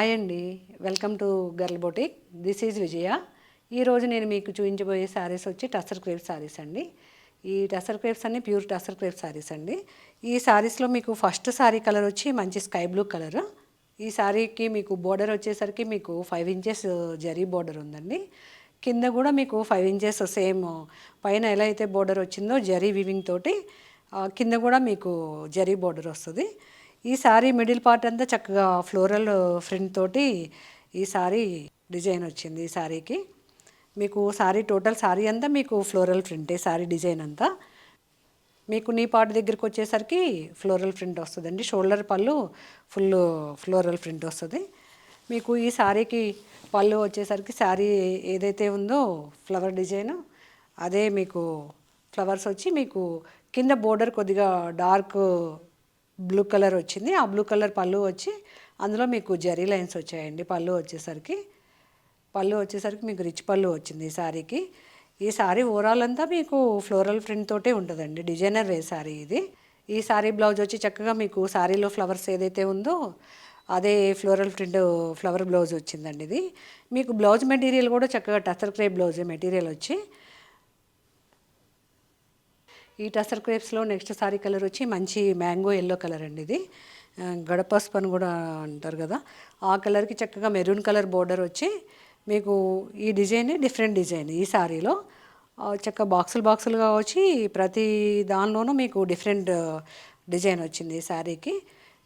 Hi అండి, welcome to girl boutique. This is Vijaya. ఈరోజు నేను మీకు చూపించబోయే శారీస్ వచ్చి టసర్ క్రేప్ శారీస్ అండి. ఈ టసర్ క్రేప్స్ అన్ని ప్యూర్ టసర్ క్రేప్ శారీస్ అండి. ఈ శారీస్లో మీకు ఫస్ట్ శారీ కలర్ వచ్చి మంచి స్కై బ్లూ కలర్. ఈ శారీకి మీకు బోర్డర్ వచ్చేసరికి మీకు 5 ఇంచెస్ జరీ బోర్డర్ ఉందండి. కింద కూడా మీకు 5 ఇంచెస్ సేమ్ పైన ఎలా అయితే బోర్డర్ వచ్చిందో జరీ వివింగ్ తోటి కింద కూడా మీకు జరీ బోర్డర్ వస్తుంది. ఈ సారీ మిడిల్ పార్ట్ అంతా చక్కగా ఫ్లోరల్ ప్రింట్ తోటి ఈ సారీ డిజైన్ వచ్చింది. ఈ సారీకి మీకు సారీ టోటల్ సారీ అంతా మీకు ఫ్లోరల్ ప్రింటే. సారీ డిజైన్ అంతా మీకు నీ పార్ట్ దగ్గరికి వచ్చేసరికి ఫ్లోరల్ ప్రింట్ వస్తుందండి. షోల్డర్ పళ్ళు ఫుల్ ఫ్లోరల్ ప్రింట్ వస్తుంది. మీకు ఈ సారీకి పళ్ళు వచ్చేసరికి శారీ ఏదైతే ఉందో ఫ్లవర్ డిజైన్ అదే మీకు ఫ్లవర్స్ వచ్చి మీకు కింద బోర్డర్ కొద్దిగా డార్క్ బ్లూ కలర్ వచ్చింది. ఆ బ్లూ కలర్ పళ్ళు వచ్చి అందులో మీకు జరీ లైన్స్ వచ్చాయండి. పళ్ళు వచ్చేసరికి మీకు రిచ్ పళ్ళు వచ్చింది ఈ శారీకి. ఈ శారీ ఓవరాల్ అంతా మీకు ఫ్లోరల్ ప్రింట్ తోటే ఉంటుందండి. డిజైనర్ వే శారీ ఇది. ఈ శారీ బ్లౌజ్ వచ్చి చక్కగా మీకు శారీలో ఫ్లవర్స్ ఏదైతే ఉందో అదే ఫ్లోరల్ ప్రింట్ ఫ్లవర్ బ్లౌజ్ వచ్చిందండి. ఇది మీకు బ్లౌజ్ మెటీరియల్ కూడా చక్కగా టసర్ క్రేప్ బ్లౌజ్ మెటీరియల్ వచ్చి ఈ టసర్ క్రేప్స్లో నెక్స్ట్ సారీ కలర్ వచ్చి మంచి మ్యాంగో ఎల్లో కలర్ అండి. ఇది గడపసుపు అని కూడా అంటారు కదా, ఆ కలర్కి చక్కగా మెరూన్ కలర్ బోర్డర్ వచ్చి మీకు ఈ డిజైన్ డిఫరెంట్ డిజైన్. ఈ సారీలో చక్కగా బాక్సులుగా వచ్చి ప్రతి దానిలోనూ మీకు డిఫరెంట్ డిజైన్ వచ్చింది. ఈ శారీకి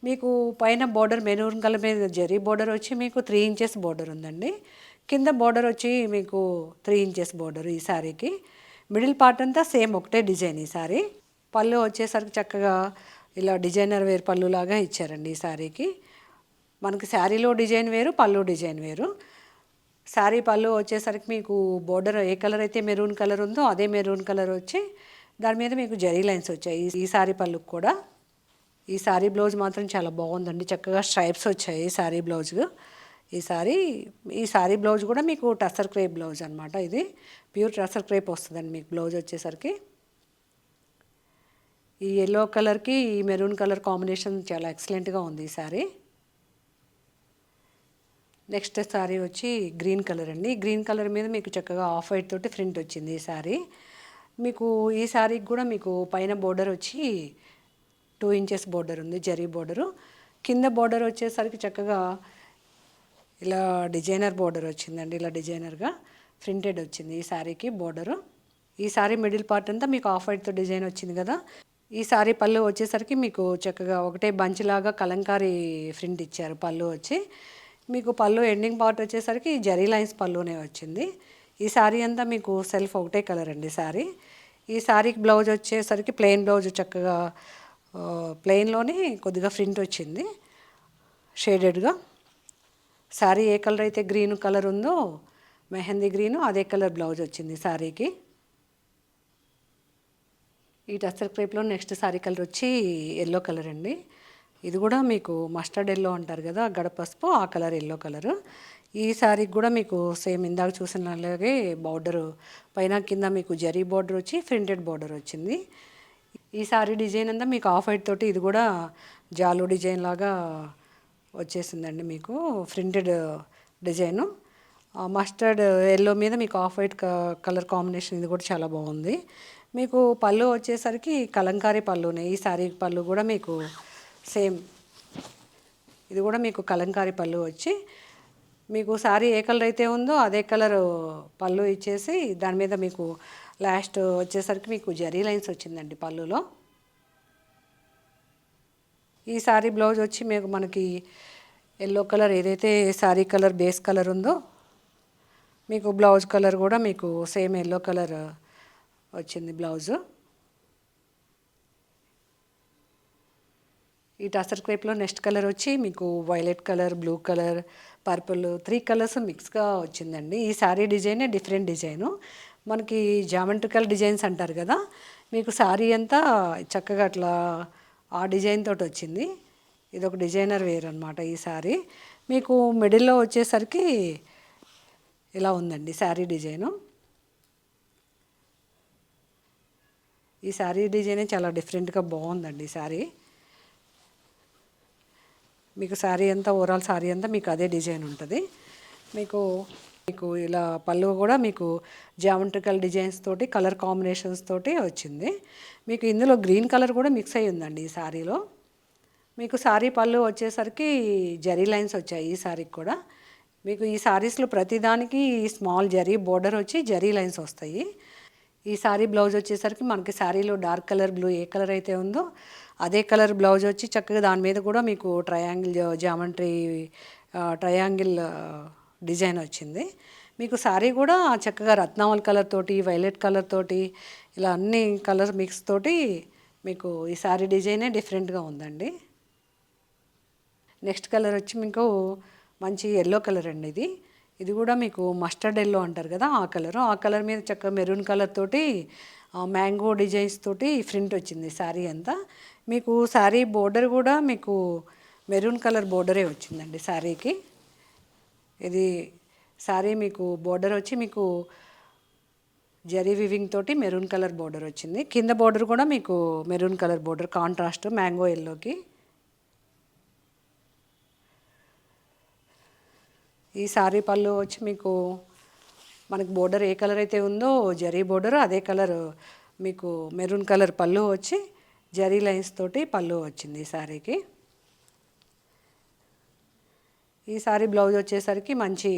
మీకు పైన బోర్డర్ మెరూన్ కలర్ మీద జరీ బోర్డర్ వచ్చి మీకు 3 ఇంచెస్ బోర్డర్ ఉందండి. కింద బోర్డర్ వచ్చి మీకు 3 ఇంచెస్ బోర్డర్. ఈ శారీకి మిడిల్ పార్ట్ అంతా సేమ్ ఒకటే డిజైన్. ఈ సారీ పళ్ళు వచ్చేసరికి చక్కగా ఇలా డిజైనర్ వేర్ పళ్ళు లాగా ఇచ్చారండి. ఈ శారీకి మనకి శారీలో డిజైన్ వేరు, పళ్ళు డిజైన్ వేరు. శారీ పళ్ళు వచ్చేసరికి మీకు బోర్డర్ ఏ కలర్ అయితే మెరూన్ కలర్ ఉందో అదే మెరూన్ కలర్ వచ్చి దాని మీద మీకు జరీ లైన్స్ వచ్చాయి. ఈ శారీ పళ్ళుకి కూడా. ఈ శారీ బ్లౌజ్ మాత్రం చాలా బాగుందండి. చక్కగా స్ట్రైప్స్ వచ్చాయి ఈ శారీ బ్లౌజ్. ఈ శారీ బ్లౌజ్ కూడా మీకు టసర్ క్రేప్ బ్లౌజ్ అనమాట. ఇది ప్యూర్ టసర్ క్రేప్ వస్తుందండి మీకు బ్లౌజ్ వచ్చేసరికి. ఈ ఎల్లో కలర్కి ఈ మెరూన్ కలర్ కాంబినేషన్ చాలా ఎక్సలెంట్గా ఉంది ఈ శారీ. నెక్స్ట్ శారీ వచ్చి గ్రీన్ కలర్ అండి. గ్రీన్ కలర్ మీద మీకు చక్కగా ఆఫ్ వైట్ తోటి ప్రింట్ వచ్చింది ఈ శారీ. మీకు ఈ శారీకి కూడా మీకు పైన బోర్డర్ వచ్చి 2 ఇంచెస్ బోర్డర్ ఉంది, జరీ బోర్డరు. కింద బోర్డర్ వచ్చేసరికి చక్కగా ఇలా డిజైనర్ బోర్డర్ వచ్చిందండి. ఇలా డిజైనర్గా ప్రింటెడ్ వచ్చింది ఈ శారీకి బోర్డరు. ఈ శారీ మిడిల్ పార్ట్ అంతా మీకు ఆఫ్ వైట్తో డిజైన్ వచ్చింది కదా. ఈ శారీ పళ్ళు వచ్చేసరికి మీకు చక్కగా ఒకటే బంచ్ లాగా కలంకారీ ప్రింట్ ఇచ్చారు. పళ్ళు వచ్చి మీకు పళ్ళు ఎండింగ్ పార్ట్ వచ్చేసరికి జరీ లైన్స్ పళ్ళునే వచ్చింది. ఈ శారీ అంతా మీకు సెల్ఫ్ ఒకటే కలర్ అండి శారీ. ఈ శారీకి బ్లౌజ్ వచ్చేసరికి ప్లెయిన్ బ్లౌజ్ చక్కగా ప్లెయిన్లోనే కొద్దిగా ప్రింట్ వచ్చింది షేడెడ్గా. శారీ ఏ కలర్ అయితే గ్రీన్ కలర్ ఉందో మెహందీ గ్రీను అదే కలర్ బ్లౌజ్ వచ్చింది శారీకి. ఈ టసర్ క్రేప్లో నెక్స్ట్ శారీ కలర్ వచ్చి ఎల్లో కలర్ అండి. ఇది కూడా మీకు మస్టర్డ్ ఎల్లో అంటారు కదా, గడపసుపు, ఆ కలర్ ఎల్లో కలరు. ఈ శారీకి కూడా మీకు సేమ్ ఇందాక చూసిన అలాగే బార్డరు పైన కింద మీకు జరీ బార్డర్ వచ్చి ప్రింటెడ్ బార్డర్ వచ్చింది. ఈ శారీ డిజైన్ అంతా మీకు ఆఫ్ వైట్ తోటి ఇది కూడా జాలు డిజైన్ లాగా వచ్చేసిందండి. మీకు ప్రింటెడ్ డిజైను మస్టర్డ్ ఎల్లో మీద మీకు ఆఫ్ వైట్ కలర్ కాంబినేషన్. ఇది కూడా చాలా బాగుంది. మీకు పళ్ళు వచ్చేసరికి కలంకారీ పళ్ళునే. ఈ శారీ పళ్ళు కూడా మీకు సేమ్, ఇది కూడా మీకు కలంకారీ పళ్ళు వచ్చి మీకు శారీ ఏ కలర్ అయితే ఉందో అదే కలర్ పళ్ళు ఇచ్చేసి దాని మీద మీకు లాస్ట్ వచ్చేసరికి మీకు జరీ లైన్స్ వచ్చిందండి పళ్ళులో. ఈ శారీ బ్లౌజ్ వచ్చి మీకు మనకి ఎల్లో కలర్ ఏదైతే శారీ కలర్ బేస్ కలర్ ఉందో మీకు బ్లౌజ్ కలర్ కూడా మీకు సేమ్ ఎల్లో కలర్ వచ్చింది బ్లౌజు. ఈ టసర్ క్రేప్లో నెక్స్ట్ కలర్ వచ్చి మీకు violet colour, blue colour, purple 3 colours మిక్స్గా వచ్చిందండి. ఈ శారీ డిజైనే డిఫరెంట్ డిజైను. మనకి జామెట్రికల్ డిజైన్స్ అంటారు కదా, మీకు శారీ అంతా చక్కగా అట్లా ఆ డిజైన్ తోటి వచ్చింది. ఇది ఒక డిజైనర్ వేర్ అనమాట. ఈ శారీ మీకు మిడిల్లో వచ్చేసరికి ఇలా ఉందండి శారీ డిజైను. ఈ శారీ డిజైనే చాలా డిఫరెంట్గా బాగుందండి ఈ శారీ. మీకు శారీ అంతా ఓవరాల్ శారీ అంతా మీకు అదే డిజైన్ ఉంటుంది. మీకు మీకు ఇలా పళ్ళు కూడా మీకు జామెట్రికల్ డిజైన్స్ తోటి కలర్ కాంబినేషన్స్ తోటి వచ్చింది. మీకు ఇందులో గ్రీన్ కలర్ కూడా మిక్స్ అయ్యి ఉందండి ఈ శారీలో. మీకు శారీ పళ్ళు వచ్చేసరికి జరీ లైన్స్ వచ్చాయి ఈ శారీకి కూడా. మీకు ఈ శారీస్లో ప్రతిదానికి స్మాల్ జరీ బోర్డర్ వచ్చి జరీ లైన్స్ వస్తాయి. ఈ శారీ బ్లౌజ్ వచ్చేసరికి మనకి శారీలో డార్క్ కలర్ బ్లూ ఏ కలర్ అయితే ఉందో అదే కలర్ బ్లౌజ్ వచ్చి చక్కగా దాని మీద కూడా మీకు ట్రయాంగిల్ డిజైన్ వచ్చింది. మీకు శారీ కూడా చక్కగా రత్నావళి కలర్ తోటి వైలెట్ కలర్ తోటి ఇలా అన్ని కలర్ మిక్స్ తోటి మీకు ఈ శారీ డిజైనే డిఫరెంట్గా ఉందండి. నెక్స్ట్ కలర్ వచ్చి మీకు మంచి ఎల్లో కలర్ అండి. ఇది కూడా మీకు మస్టర్డ్ ఎల్లో అంటారు కదా, ఆ కలర్ మీద చక్కగా మెరూన్ కలర్ తోటి మ్యాంగో డిజైన్స్ తోటి ప్రింట్ వచ్చింది శారీ అంతా. మీకు శారీ బోర్డర్ కూడా మీకు మెరూన్ కలర్ బోర్డరే వచ్చిందండి శారీకి. ఇది శారీ మీకు బోర్డర్ వచ్చి మీకు జరీ వివింగ్ తోటి మెరూన్ కలర్ బోర్డర్ వచ్చింది. కింద బోర్డర్ కూడా మీకు maroon colour border contrast mango ఎల్లోకి. ఈ శారీ పళ్ళు వచ్చి మీకు మనకు బోర్డర్ ఏ కలర్ అయితే ఉందో జరీ బోర్డర్ అదే కలర్ మీకు మెరూన్ కలర్ పళ్ళు వచ్చి జరీ లైన్స్ తోటి పళ్ళు వచ్చింది ఈ శారీకి. ఈ శారీ బ్లౌజ్ వచ్చేసరికి మంచి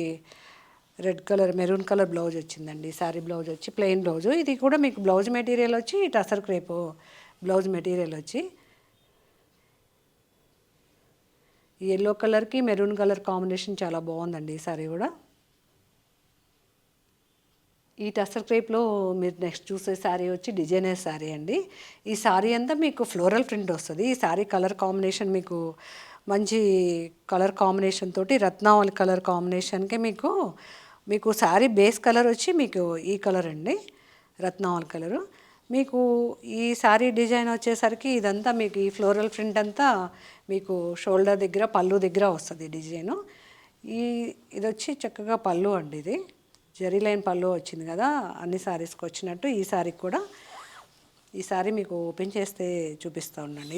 red colour maroon colour blouse వచ్చిందండి. శారీ బ్లౌజ్ వచ్చి ప్లెయిన్ బ్లౌజు. ఇది కూడా మీకు బ్లౌజ్ మెటీరియల్ వచ్చి టసర్ క్రేప్ బ్లౌజ్ మెటీరియల్ వచ్చి ఈ ఎల్లో కలర్కి మెరూన్ కలర్ కాంబినేషన్ చాలా బాగుందండి ఈ శారీ కూడా. ఈ టసర్ క్రేప్లో మీరు నెక్స్ట్ చూసే శారీ వచ్చి డిజైనర్ శారీ అండి. ఈ శారీ అంతా మీకు ఫ్లోరల్ ప్రింట్ వస్తుంది. ఈ శారీ కలర్ కాంబినేషన్ మీకు మంచి కలర్ కాంబినేషన్ తోటి రత్నావళి కలర్ కాంబినేషన్కి మీకు శారీ బేస్ కలర్ వచ్చి మీకు ఈ కలర్ అండి, రత్నావళి కలరు. మీకు ఈ శారీ డిజైన్ వచ్చేసరికి ఇదంతా మీకు ఈ ఫ్లోరల్ ప్రింట్ అంతా మీకు షోల్డర్ దగ్గర పళ్ళు దగ్గర వస్తుంది డిజైను. ఇది వచ్చి చక్కగా పళ్ళు అండి. ఇది జరీ లైన్ పళ్ళు వచ్చింది కదా అన్ని శారీస్కి వచ్చినట్టు ఈ శారీకి కూడా. ఈ శారీ మీకు ఓపెన్ చేస్తే చూపిస్తూ ఉండండి.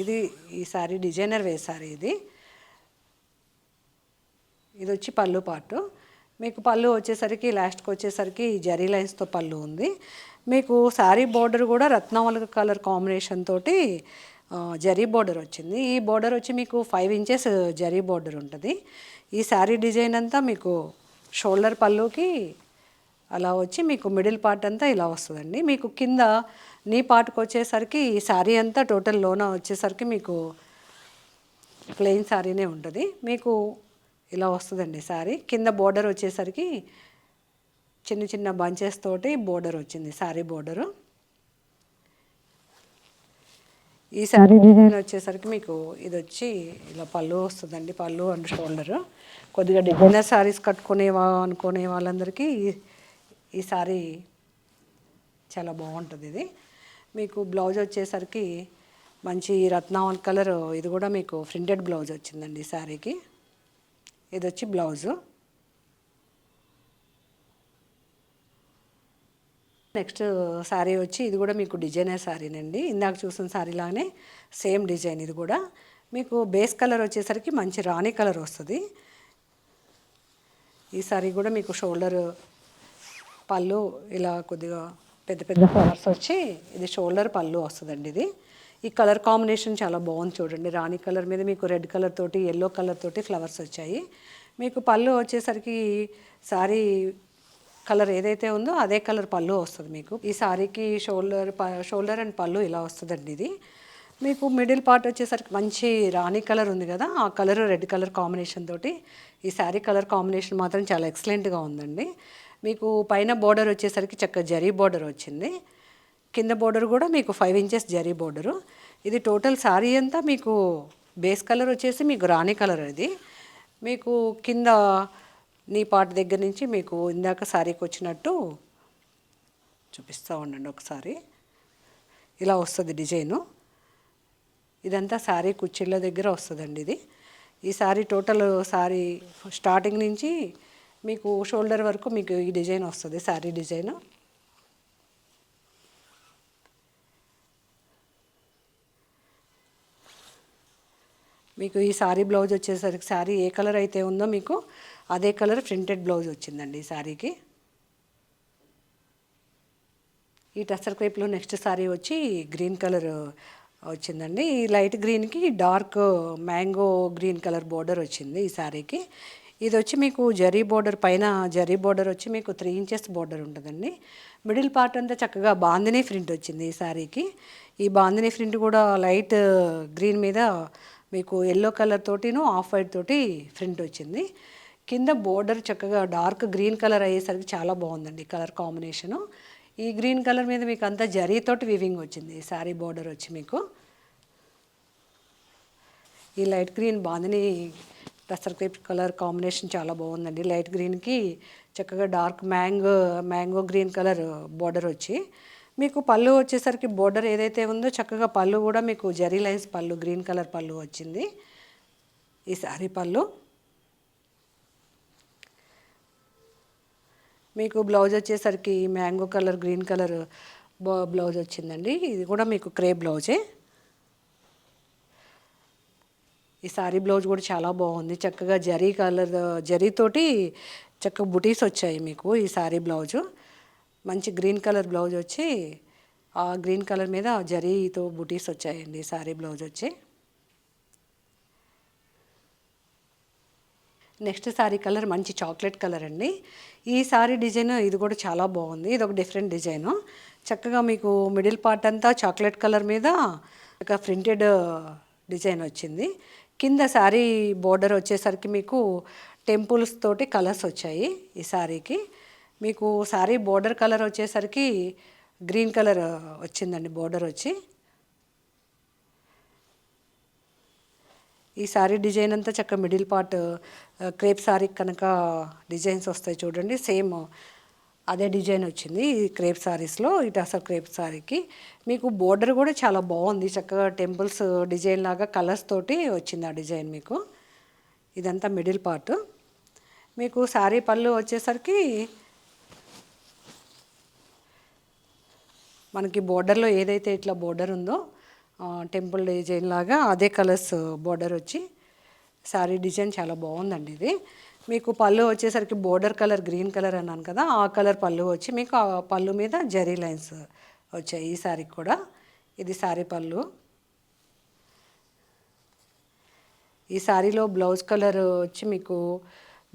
ఈ శారీ డిజైనర్ వే శారీ. ఇది వచ్చి పళ్ళు పార్టు. మీకు పళ్ళు వచ్చేసరికి లాస్ట్కి వచ్చేసరికి జరీ లైన్స్తో పళ్ళు ఉంది. మీకు శారీ బోర్డర్ కూడా రత్నావళి కలర్ కాంబినేషన్ తోటి జరీ బోర్డర్ వచ్చింది. ఈ బోర్డర్ వచ్చి మీకు 5 ఇంచెస్ జరీ బోర్డర్ ఉంటుంది. ఈ శారీ డిజైన్ అంతా మీకు షోల్డర్ పళ్ళుకి అలా వచ్చి మీకు మిడిల్ పార్ట్ అంతా ఇలా వస్తుందండి. మీకు కింద నీ పార్ట్కి వచ్చేసరికి ఈ శారీ అంతా టోటల్ లోన వచ్చేసరికి మీకు ప్లెయిన్ శారీనే ఉంటుంది. మీకు ఇలా వస్తుందండి శారీ. కింద బోర్డర్ వచ్చేసరికి చిన్న చిన్న బంచెస్ తోటి బోర్డర్ వచ్చింది శారీ బోర్డరు. ఈ శారీ డిజైన్ వచ్చేసరికి మీకు ఇది వచ్చి ఇలా పళ్ళు వస్తుందండి. పళ్ళు అండ్ షోల్డరు. కొద్దిగా డిజైనర్ శారీస్ అనుకునే వాళ్ళందరికీ ఈ శారీ చాలా బాగుంటుంది. ఇది మీకు బ్లౌజ్ వచ్చేసరికి మంచి రత్నావళి కలర్. ఇది కూడా మీకు ప్రింటెడ్ బ్లౌజ్ వచ్చిందండి ఈ శారీకి. ఇది వచ్చి బ్లౌజు. నెక్స్ట్ శారీ వచ్చి ఇది కూడా మీకు డిజైనర్ శారీనండి. ఇందాక చూసిన శారీలానే సేమ్ డిజైన్. ఇది కూడా మీకు బేస్ కలర్ వచ్చేసరికి మంచి రాణి కలర్ వస్తుంది. ఈ శారీ కూడా మీకు షోల్డర్ పళ్ళు ఇలా కొద్దిగా పెద్ద పెద్ద ఫ్లవర్స్ వచ్చి ఇది షోల్డర్ పళ్ళు వస్తుందండి. ఈ కలర్ కాంబినేషన్ చాలా బాగుంది చూడండి. రాణి కలర్ మీద మీకు రెడ్ కలర్ తోటి ఎల్లో కలర్ తోటి ఫ్లవర్స్ వచ్చాయి. మీకు పళ్ళు వచ్చేసరికి శారీ కలర్ ఏదైతే ఉందో అదే కలర్ పళ్ళు వస్తుంది మీకు. ఈ శారీకి షోల్డర్ అండ్ పళ్ళు ఇలా వస్తుందండి. ఇది మీకు మిడిల్ పార్ట్ వచ్చేసరికి మంచి రాణి కలర్ ఉంది కదా, ఆ కలర్ రెడ్ కలర్ కాంబినేషన్ తోటి ఈ శారీ కలర్ కాంబినేషన్ మాత్రం చాలా ఎక్సలెంట్గా ఉందండి. మీకు పైన బోర్డర్ వచ్చేసరికి చక్కగా జరీ బోర్డర్ వచ్చింది. కింద బోర్డర్ కూడా మీకు 5 ఇంచెస్ జరీ బోర్డరు. ఇది టోటల్ శారీ అంతా మీకు బేస్ కలర్ వచ్చేసి మీకు రాణి కలర్. ఇది మీకు కింద నీ పార్ట్ దగ్గర నుంచి మీకు ఇందాక శారీకి వచ్చినట్టు చూపిస్తూ ఉండండి ఒకసారి. ఇలా వస్తుంది డిజైను. ఇదంతా శారీ కుచ్చిళ్ళ దగ్గర వస్తుందండి. ఈ శారీ టోటల్ శారీ స్టార్టింగ్ నుంచి మీకు షోల్డర్ వరకు మీకు ఈ డిజైన్ వస్తుంది శారీ డిజైను. మీకు ఈ సారీ బ్లౌజ్ వచ్చేసరికి సారీ ఏ కలర్ అయితే ఉందో మీకు అదే కలర్ ప్రింటెడ్ బ్లౌజ్ వచ్చిందండి ఈ సారీకి. ఈ టసర్ క్రేప్లో నెక్స్ట్ సారీ వచ్చి గ్రీన్ కలర్ వచ్చిందండి. ఈ లైట్ గ్రీన్కి dark mango green colour border వచ్చింది ఈ సారీకి. ఇది వచ్చి మీకు జరీ బోర్డర్, పైన జరీ బోర్డర్ వచ్చి మీకు 3 ఇంచెస్ బోర్డర్ ఉంటుందండి. మిడిల్ పార్ట్ అంతా చక్కగా బాందినీ ప్రింట్ వచ్చింది ఈ సారీకి. ఈ బాందినీ ప్రింట్ కూడా లైట్ గ్రీన్ మీద మీకు ఎల్లో కలర్ తోటిను ఆఫ్ వైట్ తోటి ప్రింట్ వచ్చింది. కింద బోర్డర్ చక్కగా డార్క్ గ్రీన్ కలర్ అయ్యేసరికి చాలా బాగుందండి కలర్ కాంబినేషను. ఈ గ్రీన్ కలర్ మీద మీకు అంతా జరీతోటి వివింగ్ వచ్చింది ఈ సారీ బోర్డర్ వచ్చి మీకు. ఈ light green bandhani tussar crepe colour combination చాలా బాగుందండి. లైట్ గ్రీన్కి చక్కగా dark mango green colour border వచ్చి మీకు పళ్ళు వచ్చేసరికి బోర్డర్ ఏదైతే ఉందో చక్కగా పళ్ళు కూడా మీకు జరీ లైన్స్ పళ్ళు గ్రీన్ కలర్ పళ్ళు వచ్చింది ఈ సారీ పళ్ళు. మీకు బ్లౌజ్ వచ్చేసరికి mango colour green colour blouse వచ్చిందండి. ఇది కూడా మీకు క్రేప్ బ్లౌజే. ఈ సారీ బ్లౌజ్ కూడా చాలా బాగుంది. చక్కగా జరీ కలర్ జరీతోటి చక్కగా బుటీస్ వచ్చాయి మీకు ఈ సారీ బ్లౌజు. మంచి గ్రీన్ కలర్ బ్లౌజ్ వచ్చి ఆ గ్రీన్ కలర్ మీద జరీతో బుటీస్ వచ్చాయండి ఈ సారీ బ్లౌజ్ వచ్చి. నెక్స్ట్ సారీ కలర్ మంచి చాక్లెట్ కలర్ అండి. ఈ సారీ డిజైన్ ఇది కూడా చాలా బాగుంది. ఇది ఒక డిఫరెంట్ డిజైను. చక్కగా మీకు మిడిల్ పార్ట్ అంతా చాక్లెట్ కలర్ మీద ఒక ప్రింటెడ్ డిజైన్ వచ్చింది. కింద సారీ బోర్డర్ వచ్చేసరికి మీకు టెంపుల్స్ తోటి కలర్స్ వచ్చాయి ఈ సారీకి. మీకు సారీ బోర్డర్ కలర్ వచ్చేసరికి గ్రీన్ కలర్ వచ్చిందండి బోర్డర్ వచ్చి. ఈ సారీ డిజైన్ అంతా చక్కగా మిడిల్ పార్ట్ క్రేప్ సారీ కనుక డిజైన్స్ వస్తాయి చూడండి, సేమ్ అదే డిజైన్ వచ్చింది ఈ క్రేప్ సారీస్లో. ఈ టసర్ క్రేప్ సారీకి మీకు బోర్డర్ కూడా చాలా బాగుంది. చక్కగా టెంపుల్స్ డిజైన్ లాగా కలర్స్ తోటి వచ్చింది ఆ డిజైన్ మీకు. ఇదంతా మిడిల్ పార్ట్. మీకు సారీ పళ్ళు వచ్చేసరికి మనకి బోర్డర్లో ఏదైతే ఇట్లా బోర్డర్ ఉందో టెంపుల్ డిజైన్ లాగా అదే కలర్స్ బోర్డర్ వచ్చి సారీ డిజైన్ చాలా బాగుందండి ఇది. మీకు పళ్ళు వచ్చేసరికి బోర్డర్ కలర్ గ్రీన్ కలర్ అన్నాను కదా, ఆ కలర్ పళ్ళు వచ్చి మీకు ఆ పళ్ళు మీద జరీ లైన్స్ వచ్చాయి ఈ సారీకి కూడా. ఇది సారీ పళ్ళు. ఈ సారీలో బ్లౌజ్ కలర్ వచ్చి మీకు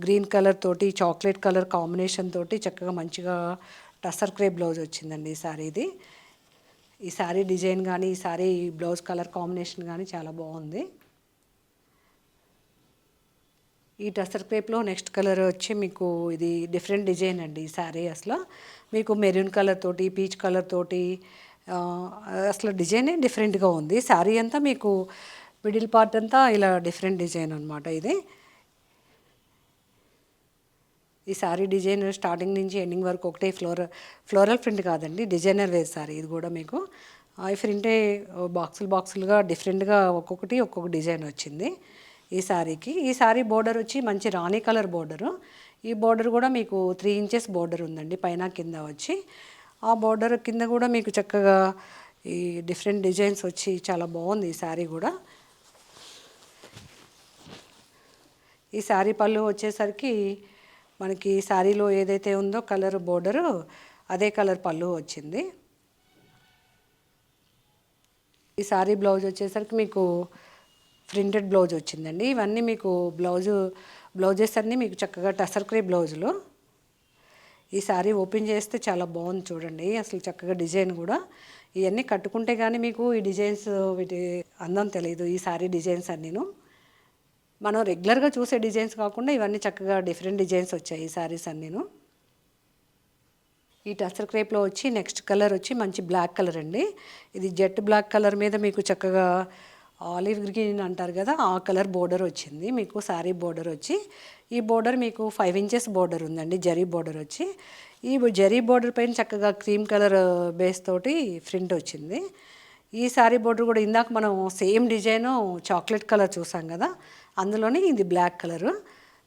గ్రీన్ కలర్ తోటి చాక్లెట్ కలర్ కాంబినేషన్ తోటి చక్కగా మంచిగా టసర్ క్రేప్ బ్లౌజ్ వచ్చిందండి ఈ సారీది. ఈ సారీ డిజైన్ కానీ ఈ సారీ బ్లౌజ్ కలర్ కాంబినేషన్ కానీ చాలా బాగుంది. ఈ టసర్ క్రేప్లో నెక్స్ట్ కలర్ వచ్చి మీకు ఇది డిఫరెంట్ డిజైన్ అండి ఈ సారీ. అసలు మీకు మెరూన్ కలర్ తోటి పీచ్ కలర్ తోటి అసలు డిజైనే డిఫరెంట్గా ఉంది. సారీ అంతా మీకు మిడిల్ పార్ట్ అంతా ఇలా డిఫరెంట్ డిజైన్ అనమాట ఇది. ఈ సారీ డిజైన్ స్టార్టింగ్ నుంచి ఎండింగ్ వరకు ఒకటే ఫ్లోరల్ ప్రింట్ కాదండి, డిజైనర్ వేర్ సారీ ఇది కూడా మీకు. ఈ ప్రింటే బాక్సులుగా డిఫరెంట్గా ఒక్కొక్కటి ఒక్కొక్క డిజైన్ వచ్చింది ఈ సారీకి. ఈ సారీ బోర్డర్ వచ్చి మంచి రాణి కలర్ బోర్డరు. ఈ బోర్డర్ కూడా మీకు 3 ఇంచెస్ బోర్డర్ ఉందండి పైన కింద వచ్చి. ఆ బోర్డర్ కింద కూడా మీకు చక్కగా ఈ డిఫరెంట్ డిజైన్స్ వచ్చి చాలా బాగుంది ఈ సారీ కూడా. ఈ సారీ పళ్ళు వచ్చేసరికి మనకి సారీలో ఏదైతే ఉందో కలర్ బోర్డరు అదే కలర్ పళ్ళు వచ్చింది. ఈ సారీ బ్లౌజ్ వచ్చేసరికి మీకు ప్రింటెడ్ బ్లౌజ్ వచ్చిందండి. ఇవన్నీ మీకు బ్లౌజెస్ అన్నీ మీకు చక్కగా టసర్ క్రేప్ బ్లౌజులు. ఈ సారీ ఓపెన్ చేస్తే చాలా బాగుంది చూడండి, అసలు చక్కగా డిజైన్ కూడా. ఇవన్నీ కట్టుకుంటే కానీ మీకు ఈ డిజైన్స్ వీటి అందం తెలియదు. ఈ సారీ డిజైన్స్ అన్నీను మనం రెగ్యులర్గా చూసే డిజైన్స్ కాకుండా ఇవన్నీ చక్కగా డిఫరెంట్ డిజైన్స్ వచ్చాయి ఈ సారీస్ అన్నీను. ఈ టసర్ క్రేప్లో వచ్చి నెక్స్ట్ కలర్ వచ్చి మంచి బ్లాక్ కలర్ అండి. ఇది జెట్ బ్లాక్ కలర్ మీద మీకు చక్కగా ఆలివ్ గ్రీన్ అంటారు కదా, ఆ కలర్ బోర్డర్ వచ్చింది మీకు సారీ బోర్డర్ వచ్చి. ఈ బోర్డర్ మీకు 5 ఇంచెస్ బోర్డర్ ఉందండి, జరీ బోర్డర్ వచ్చి. ఈ జరీ బోర్డర్ పైన చక్కగా క్రీమ్ కలర్ బేస్ తోటి ప్రింట్ వచ్చింది. ఈ సారీ బోర్డర్ కూడా ఇందాక మనం సేమ్ డిజైను చాక్లెట్ కలర్ చూసాం కదా, అందులోనే ఇది బ్లాక్ కలరు.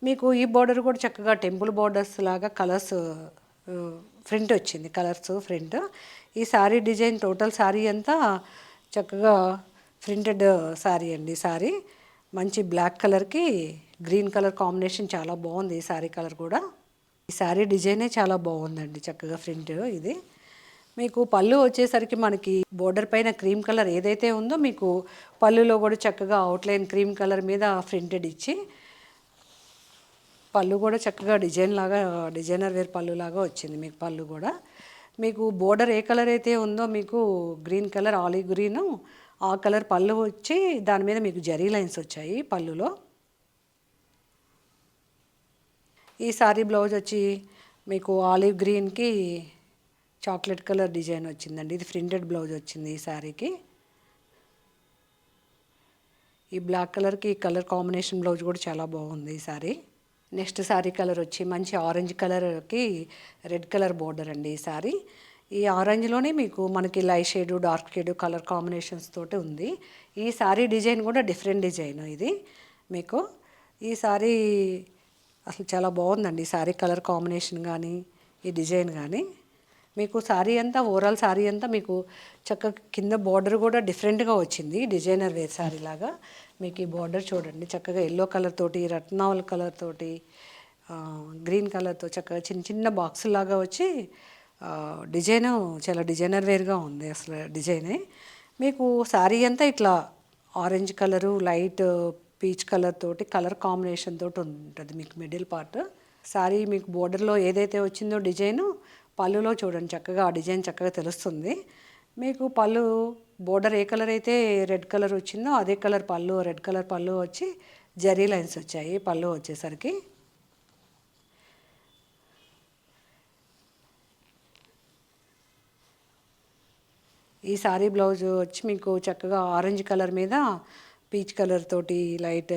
మీకు ఈ బోర్డర్ కూడా చక్కగా టెంపుల్ బోర్డర్స్ లాగా కలర్స్ ప్రింట్ వచ్చింది, కలర్స్ ప్రింట్. ఈ సారీ డిజైన్ టోటల్ సారీ అంతా చక్కగా ప్రింటెడ్ సారీ అండి సారీ. మంచి బ్లాక్ కలర్కి గ్రీన్ కలర్ కాంబినేషన్ చాలా బాగుంది ఈ శారీ కలర్ కూడా. ఈ శారీ డిజైనే చాలా బాగుందండి, చక్కగా ప్రింట్ ఇది. మీకు పళ్ళు వచ్చేసరికి మనకి బోర్డర్ పైన క్రీమ్ కలర్ ఏదైతే ఉందో మీకు పళ్ళులో కూడా చక్కగా అవుట్లైన్ క్రీమ్ కలర్ మీద ప్రింటెడ్ ఇచ్చి, పళ్ళు కూడా చక్కగా డిజైనర్ వేర్ పళ్ళు లాగా వచ్చింది మీకు పళ్ళు కూడా. మీకు బోర్డర్ ఏ కలర్ అయితే ఉందో మీకు గ్రీన్ కలర్ ఆలివ్ గ్రీను ఆ కలర్ పళ్ళు వచ్చి దాని మీద మీకు జరీ లైన్స్ వచ్చాయి పళ్ళులో. ఈ సారీ బ్లౌజ్ వచ్చి మీకు ఆలివ్ గ్రీన్కి చాక్లెట్ కలర్ డిజైన్ వచ్చిందండి. ఇది ప్రింటెడ్ బ్లౌజ్ వచ్చింది ఈ శారీకి. ఈ బ్లాక్ కలర్కి ఈ కలర్ కాంబినేషన్ బ్లౌజ్ కూడా చాలా బాగుంది ఈ శారీ. నెక్స్ట్ శారీ కలర్ వచ్చి మంచి ఆరెంజ్ కలర్కి రెడ్ కలర్ బోర్డర్ అండి ఈ శారీ. ఈ ఆరెంజ్లోనే మీకు మనకి light shade dark shade colour combinations తోటి ఉంది. ఈ శారీ డిజైన్ కూడా డిఫరెంట్ డిజైన్ ఇది మీకు. ఈ శారీ అసలు చాలా బాగుందండి, ఈ శారీ కలర్ కాంబినేషన్ కానీ ఈ డిజైన్ కానీ. మీకు శారీ అంతా ఓవరాల్ శారీ అంతా మీకు చక్కగా కింద బార్డర్ కూడా డిఫరెంట్గా వచ్చింది, డిజైనర్ వేర్ శారీ లాగా. మీకు ఈ బార్డర్ చూడండి చక్కగా ఎల్లో కలర్ తోటి రత్నావల్ కలర్ తోటి గ్రీన్ కలర్తో చక్కగా చిన్న చిన్న బాక్స్ లాగా వచ్చి డిజైను చాలా డిజైనర్ వేర్గా ఉంది అసలు డిజైనే. మీకు శారీ అంతా ఇట్లా orange colour light peach colour తోటి కలర్ కాంబినేషన్ తోటి ఉంటుంది మీకు మిడిల్ పార్ట్. శారీ మీకు బోర్డర్లో ఏదైతే వచ్చిందో డిజైను పళ్ళులో చూడండి చక్కగా ఆ డిజైన్ చక్కగా తెలుస్తుంది మీకు. పళ్ళు బోర్డర్ ఏ కలర్ అయితే రెడ్ కలర్ వచ్చిందో అదే కలర్ పళ్ళు, రెడ్ కలర్ పళ్ళు వచ్చి జరీ లైన్స్ వచ్చాయి పళ్ళు వచ్చేసరికి. ఈ సారీ బ్లౌజ్ వచ్చి మీకు చక్కగా ఆరెంజ్ కలర్ మీద పీచ్ కలర్ తోటి లైట్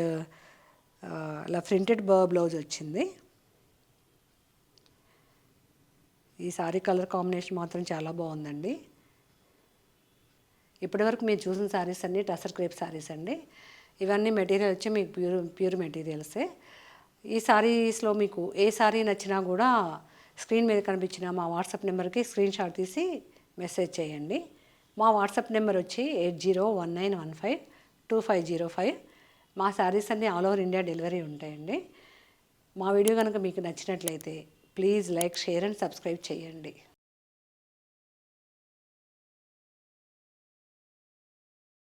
అలా ప్రింటెడ్ బ్లౌజ్ వచ్చింది. ఈ సారీ కలర్ కాంబినేషన్ మాత్రం చాలా బాగుందండి. ఇప్పటివరకు మీరు చూసిన శారీస్ అన్నీ టసర్ క్రేప్ శారీస్ అండి. ఇవన్నీ మెటీరియల్ వచ్చి మీకు ప్యూర్ మెటీరియల్సే. ఈ శారీస్లో మీకు ఏ శారీ నచ్చినా కూడా స్క్రీన్ మీద కనిపించిన మా వాట్సాప్ నెంబర్కి స్క్రీన్ షాట్ తీసి మెసేజ్ చేయండి. మా వాట్సాప్ నెంబర్ వచ్చి 8019152505. మా శారీస్ అన్నీ ఆల్ ఓవర్ ఇండియా డెలివరీ ఉంటాయండి. మా వీడియో కనుక మీకు నచ్చినట్లయితే please like, share and subscribe చేయండి.